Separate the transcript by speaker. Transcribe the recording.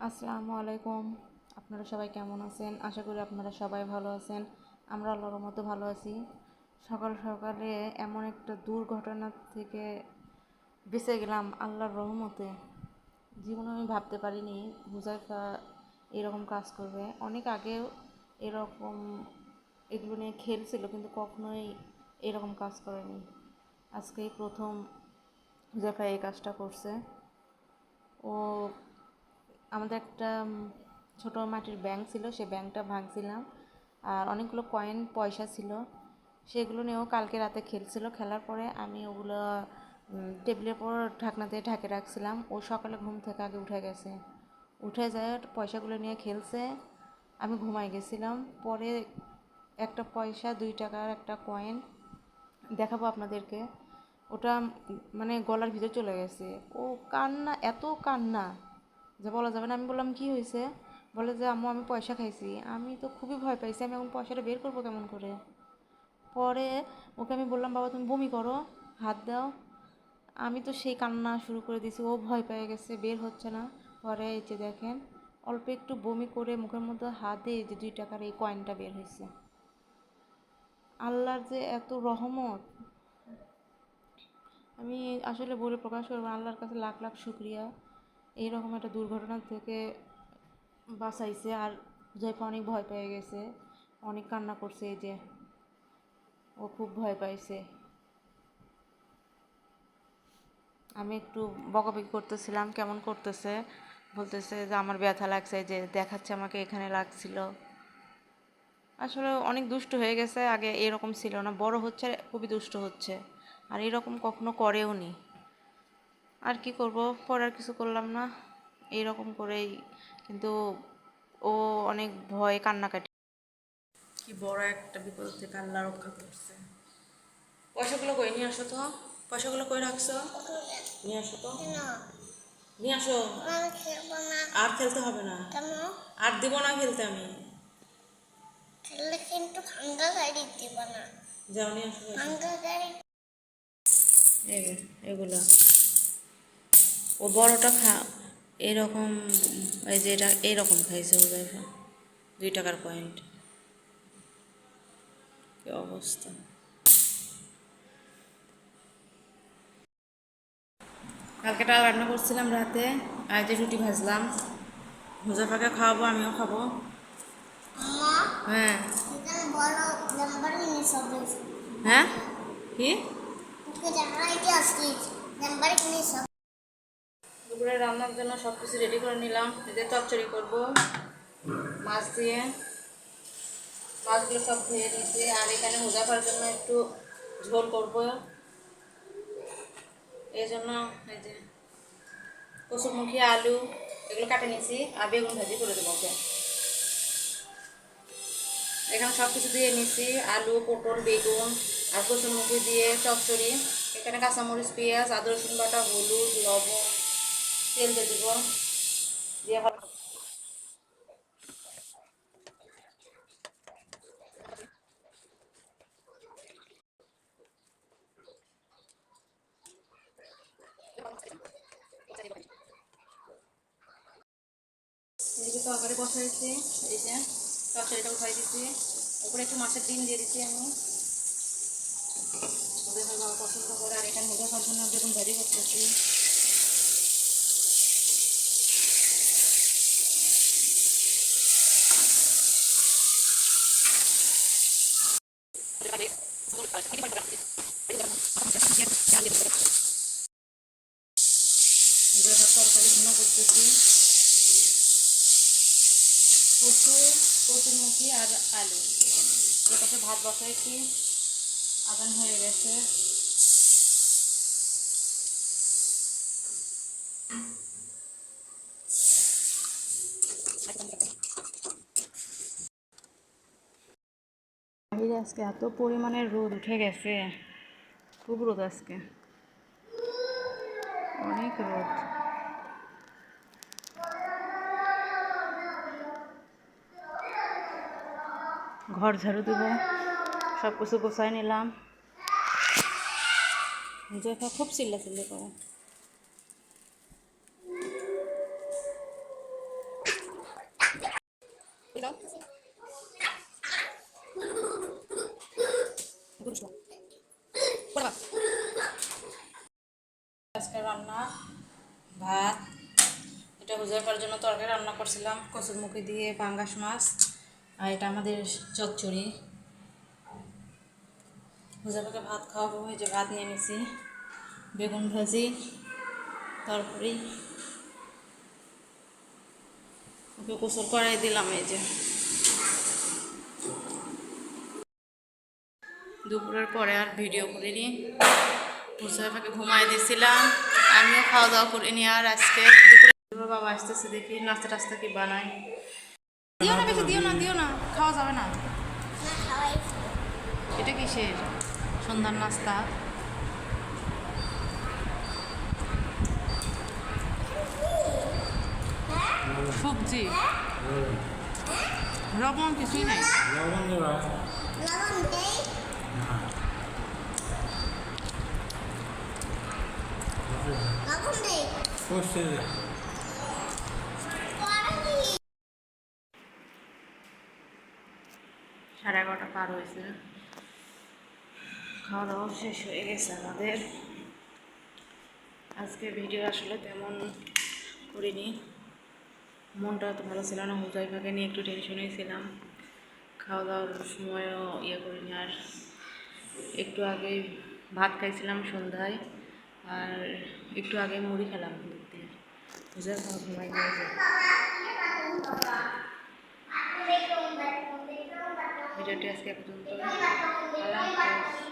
Speaker 1: আসসালামু আলাইকুম। আপনারা সবাই কেমন আছেন? আশা করি আপনারা সবাই ভালো আছেন। আমরা আল্লাহর মতো ভালো আছি। সকাল সকালে এমন একটা দুর্ঘটনা থেকে বেঁচে গেলাম আল্লাহর রহমতে। জীবনে আমি ভাবতে পারিনি হুজাইফা এরকম কাজ করবে। অনেক আগেও এরকম এগুলো নিয়ে খেলছিল, কিন্তু কখনোই এরকম কাজ করেনি। আজকেই প্রথম হুজাইফা এই কাজটা করছে। ও আমাদের একটা ছোটো মাটির ব্যাংক ছিল, সেই ব্যাংকটা ভাঙছিলাম, আর অনেকগুলো কয়েন পয়সা ছিল, সেগুলো নিয়েও কালকে রাতে খেলছিল। খেলার পরে আমি ওগুলো টেবিলের পর ঢাকনা দিয়ে ঢাকে রাখছিলাম। ও সকালে ঘুম থেকে আগে উঠে গেছে, উঠে যায় পয়সাগুলো নিয়ে খেলছে। আমি ঘুমাই গেছিলাম। পরে একটা পয়সা 2 টাকার একটা কয়েন দেখাবো আপনাদেরকে, ওটা মানে গলার ভিতর চলে গেছে। ও কান্না, এত কান্না যে বলা যাবে না। আমি বললাম কি হয়েছে? বলে যে আম্মু আমি পয়সা খাইছি। আমি তো খুবই ভয় পাইছি, আমি এখন পয়সাটা বের করবো কেমন করে? পরে ওকে আমি বললাম বাবা তুমি বমি করো, হাত দাও। আমি তো সেই কান্না শুরু করে দিয়েছি, ও ভয় পেয়ে গেছে, বের হচ্ছে না। পরে এই যে দেখেন, অল্প একটু বমি করে মুখের মধ্যে হাত দিয়ে যে 2 টাকার এই কয়েনটা বের হয়েছে। আল্লাহর যে এত রহমত, আমি আসলে বলে প্রকাশ করবো না। আল্লাহর কাছে লাখ লাখ শুক্রিয়া, এইরকম একটা দুর্ঘটনা থেকে বাঁচাইছে। আর হুজাইফা অনেক ভয় পেয়ে গেছে, অনেক কান্না করছে। এই যে ও খুব ভয় পাইছে। আমি একটু বকাবকি করতেছিলাম, কেমন করতেছে, বলতেছে যে আমার ব্যথা লাগছে, যে দেখাচ্ছে আমাকে এখানে লাগছিল। আসলে অনেক দুষ্ট হয়ে গেছে, আগে এরকম ছিল না। বড় হচ্ছে, খুবই দুষ্ট হচ্ছে, আর এরকম কখনো করেও নি। আর কি করব, পরে আর কিছু করলাম না, এইরকম করেই। কিন্তু ও অনেক ভয় কান্নাকাটি, কি বড় একটা বিপদ থেকে আল্লাহ রক্ষা করছে। পয়সাগুলো কই নিয়ে আসো তো, পয়সাগুলো কই রাখছো? নিয়ে আসো তো, নিয়ে আসো। আর খেলতে হবে না, আর দিব না খেলতে আমি। খেললে কিন্তু ভাঙ্গা গাড়ি দিব না। যাও নিয়ে আসো ভাঙ্গা গাড়ি। এগুলো ও বড়টা খা, এরকম। এই যে এটা এইরকম খাইছে ও জায়গা। 2 টাকার পয়েন্ট, কি অবস্থা। কালকে ডাল রান্না করছিলাম রাতে, আর যে রুটি ভাজলাম। হুজাফাকে খাওয়াবো, আমিও খাবো। হ্যাঁ হ্যাঁ, কি দুপুরে রান্নার জন্য সব কিছু রেডি করে নিলাম। এদের চচ্চড়ি করবো মাছ দিয়ে, মাছগুলো সব ধুয়ে নিয়েছি। আর এখানে হুজাফার জন্য একটু ঝোল করবো, এই জন্য এই যে কচুরমুখী আলু এগুলো কাটে নিয়েছি, আর বেগুন ভাজি করে দেবো ওকে। এখানে সব কিছু দিয়ে নিয়েছি, আলু পটল বেগুন আর কচুরমুখী দিয়ে চচ্চড়ি। এখানে কাঁচামরিচ পেঁয়াজ আদা রসুন বাটা হলুদ লবণ তেল দিয়ে দেবো, দিয়ে ভালো। এদিকে তরকারি বসাইছি, এই যে তরকারিটা উঠাই দিচ্ছি। উপরে একটু মাছের ডিম দিয়ে দিচ্ছি আমি, ওদের বাবা পছন্দ করে। আর এখানে হুদার জন্য বেগুন ভাজি করতেছি। হুদার তরকারি ভুনা করতেছি, কচু কচুরমুখী আর আলু। এর পাশে ভাত বসাইছি, আদান হয়ে গেছে। বাইরে আজকে এত পরিমাণে রোদ উঠে গেছে, খুব রোদ আজকে, অনেক রোদ। ঘর ঝাড়ু দেবো, সব কিছু গোছাই নিলাম। জেঠা খুব চিল্লাচিল্লি করে। হুজাইফার জন্য তরকারি রান্না করছিলাম কচুরমুখী দিয়ে পাঙ্গাস মাছ, আর এটা আমাদের চচ্চড়ি। হুজাইফাকে ভাত খাওয়াবো, এই যে ভাত নিয়ে নিছি, বেগুন ভাজি, তারপরে ওকে গোসল করাই দিলাম। এই যে দুপুরের পরে আর ভিডিও করিনি, হুজাইফাকে ঘুমাই দিয়েছিলাম, আমিও খাওয়া দাওয়া করিনি। আর আজকে দুপুরে বাবা আসতেছে, দেখি নাস্তা টাস্তা কি বানাই। দিও না বেশি, দিও না, খাওয়া যাবে না। এটা কিসের সন্ধ্যার নাস্তা? সবজি, লবণ কিছুই নাই। সাড়ে 11টা পার হয়েছে, খাওয়া দাওয়া শেষ হয়ে গেছে আমাদের। আজকে ভিডিও আসলে তেমন করিনি, মনটা তো ভালো ছিল না, হুজাইফাকে নিয়ে একটু টেনশনেই ছিলাম। খাওয়া দাওয়ার সময়ও করিনি। আর একটু আগে ভাত খাইছিলাম সন্ধ্যায়, আর একটু আগে মুড়ি খেলাম দুধ দিয়ে। হুজাইফা ঘুমাই নিয়ে ভিডিওটি আজকে পর্যন্ত। আল্লাহ হাফেজ।